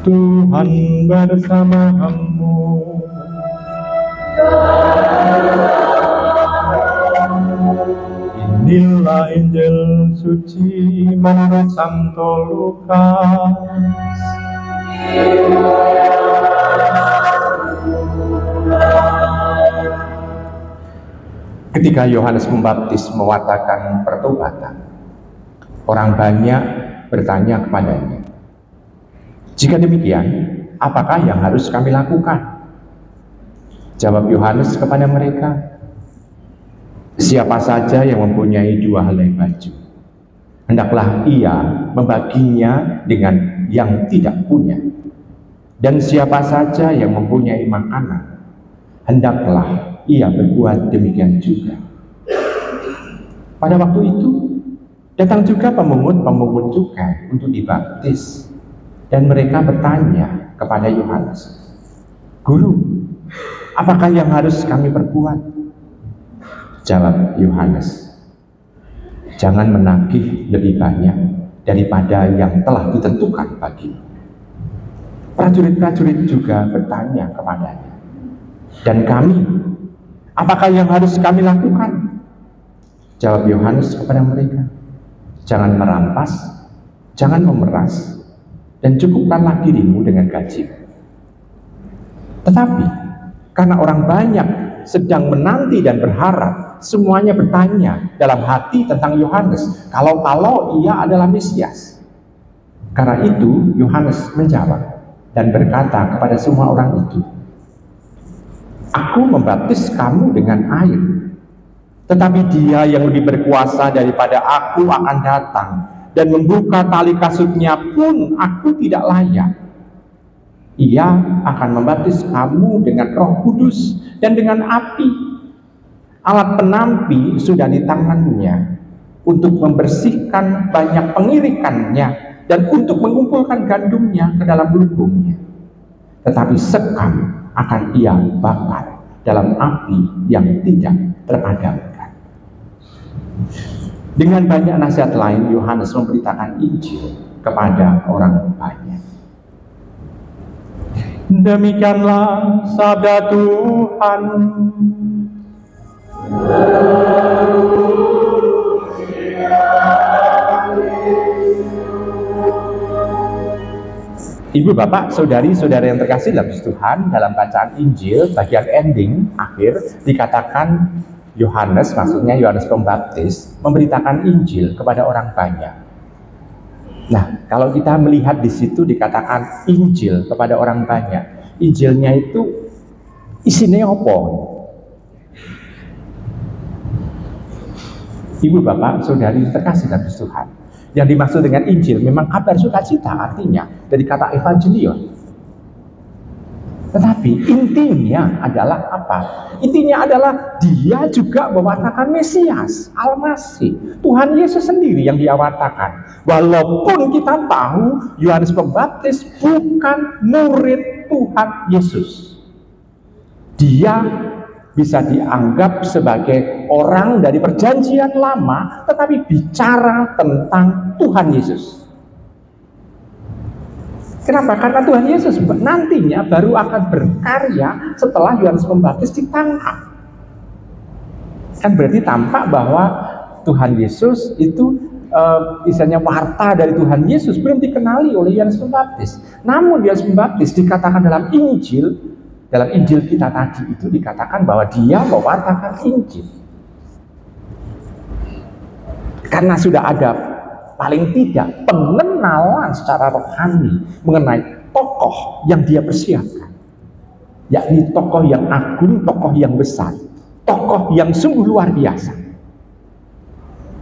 Tuhan bersamamu. Inilah Injil suci menurut Santo Lukas. Ketika Yohanes Pembaptis mewatakan pertobatan, orang banyak bertanya kepadanya, "Jika demikian, apakah yang harus kami lakukan?" Jawab Yohanes kepada mereka, "Siapa saja yang mempunyai 2 helai baju, hendaklah ia membaginya dengan yang tidak punya. Dan siapa saja yang mempunyai makanan, hendaklah ia berbuat demikian juga." Pada waktu itu, datang juga pemungut cukai untuk dibaptis. Dan mereka bertanya kepada Yohanes, "Guru, apakah yang harus kami perbuat?" Jawab Yohanes, "Jangan menagih lebih banyak daripada yang telah ditentukan bagimu." Prajurit-prajurit juga bertanya kepadanya, "Dan kami, apakah yang harus kami lakukan?" Jawab Yohanes kepada mereka, "Jangan merampas, jangan memeras, dan cukupkanlah dirimu dengan gaji." Tetapi karena orang banyak sedang menanti dan berharap, semuanya bertanya dalam hati tentang Yohanes, kalau ia adalah Mesias. Karena itu Yohanes menjawab dan berkata kepada semua orang itu, "Aku membaptis kamu dengan air, tetapi Dia yang lebih berkuasa daripada aku akan datang, dan membuka tali kasutnya pun aku tidak layak. Ia akan membaptis kamu dengan Roh Kudus dan dengan api. Alat penampi sudah di tangannya untuk membersihkan banyak pengirikannya dan untuk mengumpulkan gandumnya ke dalam lumbungnya. Tetapi sekam akan ia bakar dalam api yang tidak terpadamkan." Dengan banyak nasihat lain, Yohanes memberitakan Injil kepada orang banyak. Demikianlah sabda Tuhan. Ibu, bapak, saudari-saudara yang terkasih dalam Tuhan, dalam bacaan Injil bagian ending akhir dikatakan Yohanes, maksudnya Yohanes Pembaptis, memberitakan Injil kepada orang banyak. Nah, kalau kita melihat di situ dikatakan Injil kepada orang banyak, Injilnya itu isinya apa? Ibu, bapak, saudari terkasih dalam Tuhan, yang dimaksud dengan Injil memang kabar sukacita, artinya dari kata evangelion. Tetapi intinya adalah apa? Intinya adalah Dia juga mewartakan Mesias, Al-Masih, Tuhan Yesus sendiri yang Dia wartakan. Walaupun kita tahu Yohanes Pembaptis bukan murid Tuhan Yesus, dia bisa dianggap sebagai orang dari perjanjian lama, tetapi bicara tentang Tuhan Yesus. Kenapa? Karena Tuhan Yesus nantinya baru akan berkarya setelah Yohanes Pembaptis ditangkap. Kan berarti tampak bahwa Tuhan Yesus itu misalnya warta dari Tuhan Yesus belum dikenali oleh Yohanes Pembaptis. Namun Yohanes Pembaptis dikatakan dalam Injil kita tadi itu dikatakan bahwa dia mewartakan Injil. Karena sudah ada paling tidak pengenalan secara rohani mengenai tokoh yang dia persiapkan, yakni tokoh yang agung, tokoh yang besar, tokoh yang sungguh luar biasa.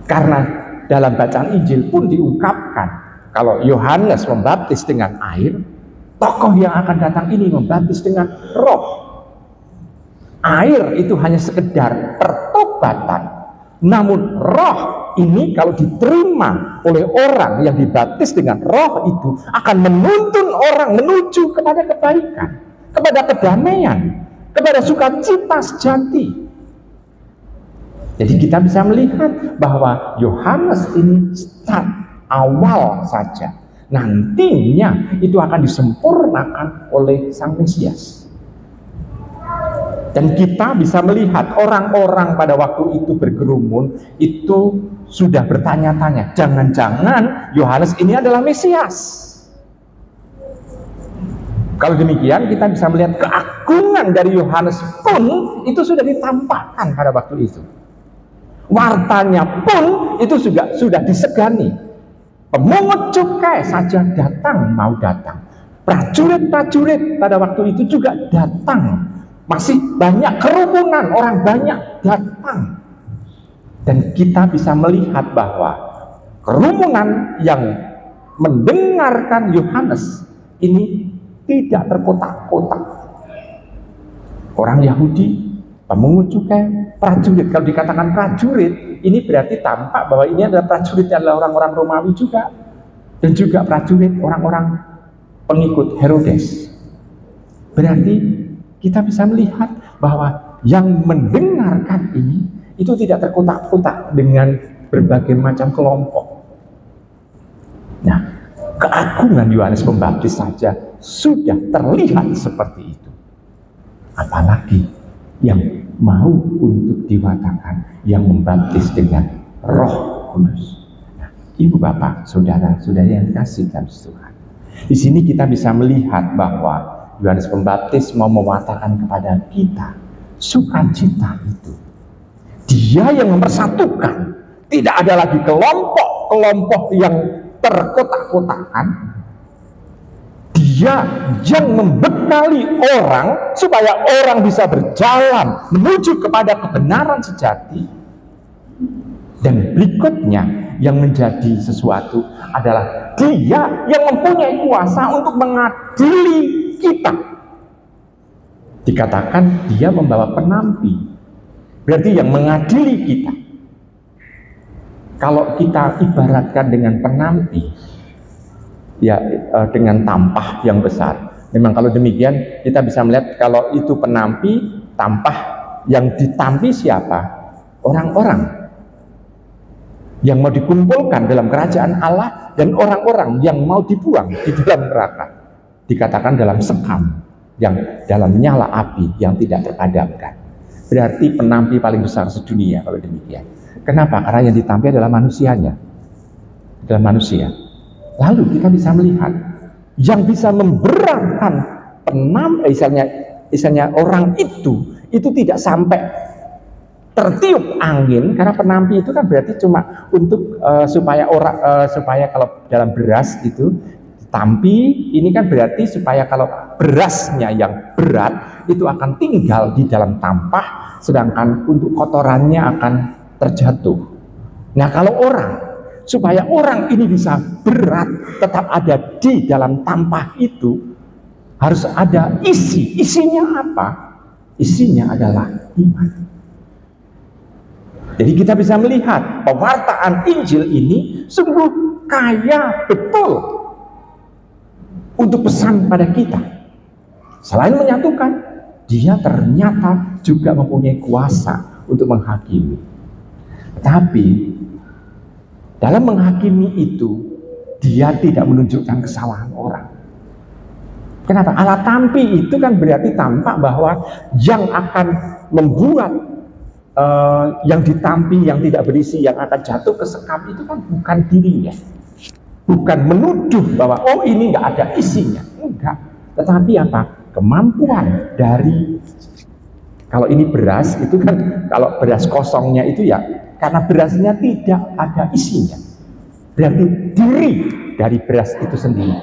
Karena dalam bacaan Injil pun diungkapkan kalau Yohanes membaptis dengan air, tokoh yang akan datang ini membaptis dengan Roh. Air itu hanya sekedar pertobatan, namun Roh ini kalau diterima oleh orang yang dibaptis dengan Roh itu akan menuntun orang menuju kepada kebaikan, kepada kedamaian, kepada sukacita sejati. Jadi kita bisa melihat bahwa Yohanes ini start awal saja Nantinya itu akan disempurnakan oleh Sang Mesias. Dan kita bisa melihat orang-orang pada waktu itu berkerumun itu sudah bertanya-tanya, jangan-jangan Yohanes ini adalah Mesias. Kalau demikian kita bisa melihat keagungan dari Yohanes pun itu sudah ditampakkan pada waktu itu. Wartanya pun itu sudah disegani. Pemungut cukai saja mau datang. Prajurit-prajurit pada waktu itu juga datang. Masih banyak kerumunan, orang banyak datang. Dan kita bisa melihat bahwa kerumunan yang mendengarkan Yohanes ini tidak terkotak-kotak. Orang Yahudi, pemungut cukai, prajurit. Kalau dikatakan prajurit, ini berarti tampak bahwa ini adalah prajurit adalah orang-orang Romawi juga, dan juga prajurit orang-orang pengikut Herodes. Berarti kita bisa melihat bahwa yang mendengarkan ini itu tidak terkotak-kotak dengan berbagai macam kelompok. Nah, keagungan Yohanes Pembaptis saja sudah terlihat seperti itu. Apalagi yang mau untuk diwatakan, yang membaptis dengan Roh Kudus. Nah, Ibu Bapak, saudara-saudari yang dikasihi dalam Tuhan. Di sini kita bisa melihat bahwa Yohanes Pembaptis mau mewatakan kepada kita sukacita itu. Dia yang mempersatukan, tidak ada lagi kelompok-kelompok yang terkotak-kotakan. Dia yang membekali orang supaya orang bisa berjalan menuju kepada kebenaran sejati. Dan berikutnya yang menjadi sesuatu adalah dia yang mempunyai kuasa untuk mengadili kita. Dikatakan dia membawa penampi, berarti yang mengadili kita. Kalau kita ibaratkan dengan penampi, ya dengan tampah yang besar. Memang kalau demikian kita bisa melihat kalau itu penampi, tampah yang ditampi siapa? Orang-orang yang mau dikumpulkan dalam kerajaan Allah dan orang-orang yang mau dibuang di dalam neraka. Dikatakan dalam sekam yang dalam nyala api yang tidak terpadamkan. Berarti penampi paling besar sedunia kalau demikian. Kenapa? Karena yang ditampi adalah manusianya. Adalah manusia. Lalu kita bisa melihat yang bisa memberatkan misalnya orang itu tidak sampai tertiup angin, karena penampi itu kan berarti cuma untuk supaya kalau dalam beras itu ditampi, ini kan berarti supaya kalau berasnya yang berat itu akan tinggal di dalam tampah, sedangkan untuk kotorannya akan terjatuh. Nah, kalau supaya orang ini bisa berat tetap ada di dalam tampah itu harus ada isinya apa? Isinya adalah iman. Jadi kita bisa melihat pewartaan Injil ini sungguh kaya betul untuk pesan pada kita. Selain menyatukan, dia ternyata juga mempunyai kuasa untuk menghakimi. Tapi dalam menghakimi itu, dia tidak menunjukkan kesalahan orang. Kenapa? Alat tampi itu kan berarti tampak bahwa yang akan membuat yang ditampi, yang tidak berisi, yang akan jatuh ke sekam itu kan bukan dirinya. Bukan menuduh bahwa oh ini nggak ada isinya. Enggak. Tetapi apa? Kemampuan dari, kalau ini beras itu kan, kalau beras kosongnya itu ya karena berasnya tidak ada isinya, berarti diri dari beras itu sendiri.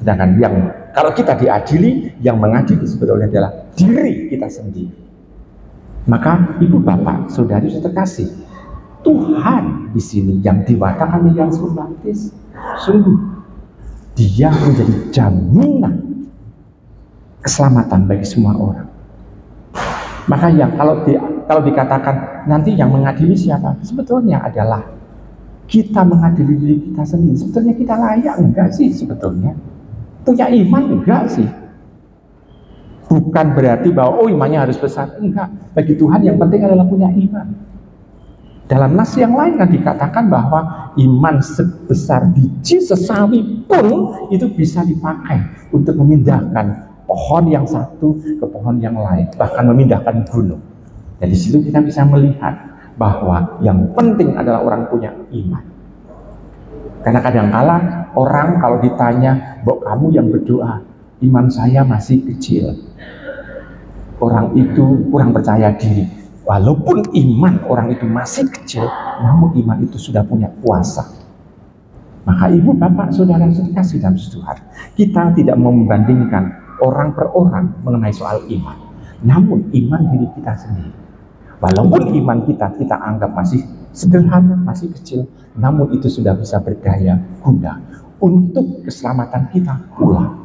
Sedangkan yang kalau kita diadili, yang mengadili sebetulnya adalah diri kita sendiri. Maka ibu bapak, saudari terkasih, Tuhan di sini yang diwatakan oleh Yohanes Pembaptis, sungguh dia menjadi jaminan keselamatan bagi semua orang. Maka yang kalau dikatakan nanti yang mengadili siapa? Sebetulnya adalah kita mengadili diri kita sendiri. Sebetulnya kita layak enggak sih sebetulnya? Punya iman enggak sih? Bukan berarti bahwa imannya harus besar. Enggak. Bagi Tuhan yang penting adalah punya iman. Dalam nas yang lain kan dikatakan bahwa iman sebesar biji sesawi pun itu bisa dipakai untuk memindahkan pohon yang satu ke pohon yang lain, bahkan memindahkan gunung. Dan di situ kita bisa melihat bahwa yang penting adalah orang punya iman. Karena kadang-kala orang kalau ditanya, "Mbok, kamu yang berdoa, iman saya masih kecil." Orang itu kurang percaya diri. Walaupun iman orang itu masih kecil, namun iman itu sudah punya kuasa. Maka ibu, bapak, saudara kasih dalam Tuhan, kita tidak membandingkan orang per orang mengenai soal iman. Namun iman diri kita sendiri. Walaupun iman kita anggap masih sederhana, masih kecil, namun itu sudah bisa berdaya guna untuk keselamatan kita pula.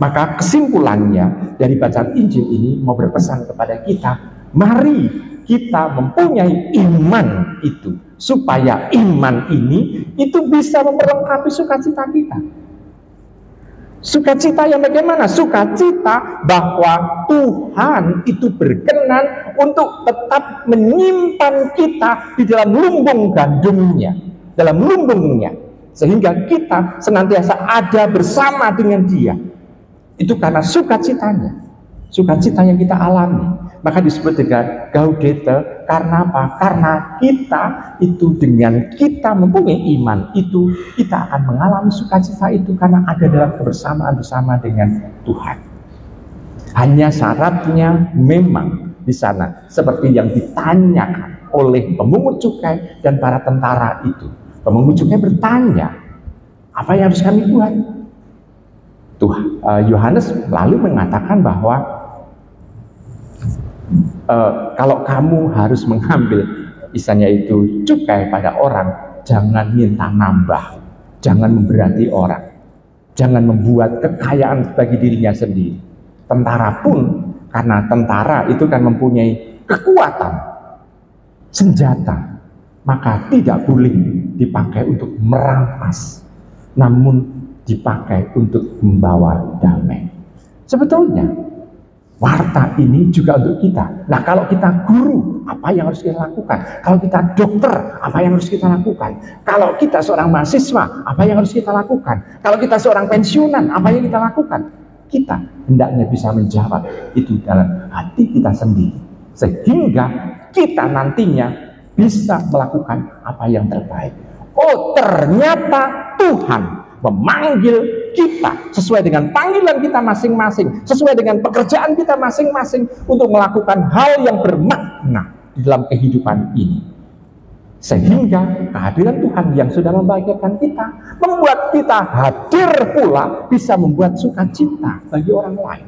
Maka kesimpulannya dari bacaan Injil ini mau berpesan kepada kita, mari kita mempunyai iman itu, supaya iman ini itu bisa memperlengkapi sukacita kita. Sukacita yang bagaimana? Sukacita bahwa Tuhan itu berkenan untuk tetap menyimpan kita di dalam lumbung gandumnya, dalam lumbungnya, sehingga kita senantiasa ada bersama dengan Dia. Itu karena sukacitanya, sukacita yang kita alami. Maka disebut dengan Gaudete. Karena apa? Karena kita itu, dengan kita mempunyai iman itu, kita akan mengalami sukacita itu karena ada dalam kebersamaan bersama dengan Tuhan. Hanya syaratnya memang di sana seperti yang ditanyakan oleh pemungut cukai dan para tentara itu. Pemungut cukai bertanya, apa yang harus kami buat? Yohanes lalu mengatakan bahwa kalau kamu harus mengambil misalnya itu cukai pada orang, jangan minta nambah, jangan memberati orang, jangan membuat kekayaan bagi dirinya sendiri. Tentara pun, karena tentara itu kan mempunyai kekuatan senjata, maka tidak boleh dipakai untuk merampas, namun dipakai untuk membawa damai. Sebetulnya warta ini juga untuk kita. Nah, kalau kita guru, apa yang harus kita lakukan? Kalau kita dokter, apa yang harus kita lakukan? Kalau kita seorang mahasiswa, apa yang harus kita lakukan? Kalau kita seorang pensiunan, apa yang kita lakukan? Kita hendaknya bisa menjawab itu dalam hati kita sendiri, sehingga kita nantinya bisa melakukan apa yang terbaik. Oh, ternyata Tuhan memanggil kita sesuai dengan panggilan kita masing-masing, sesuai dengan pekerjaan kita masing-masing untuk melakukan hal yang bermakna di dalam kehidupan ini. Sehingga kehadiran Tuhan yang sudah membahagiakan kita membuat kita hadir pula bisa membuat sukacita bagi orang lain.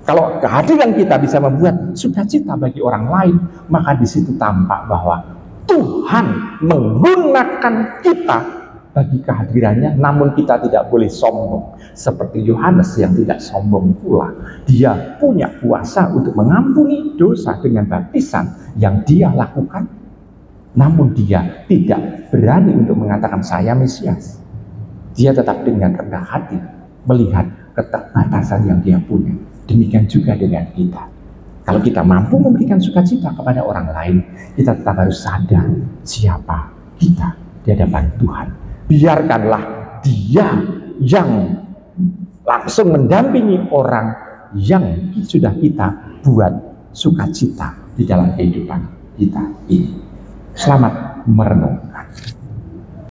Kalau kehadiran kita bisa membuat sukacita bagi orang lain, maka di situ tampak bahwa Tuhan menggunakan kita bagi kehadirannya, namun kita tidak boleh sombong. Seperti Yohanes yang tidak sombong pula. Dia punya kuasa untuk mengampuni dosa dengan baptisan yang dia lakukan, namun dia tidak berani untuk mengatakan saya Mesias. Dia tetap dengan rendah hati melihat keterbatasan yang dia punya. Demikian juga dengan kita. Kalau kita mampu memberikan sukacita kepada orang lain, kita tetap harus sadar siapa kita di hadapan Tuhan. Biarkanlah Dia yang langsung mendampingi orang yang sudah kita buat sukacita di dalam kehidupan kita ini. Selamat merenung.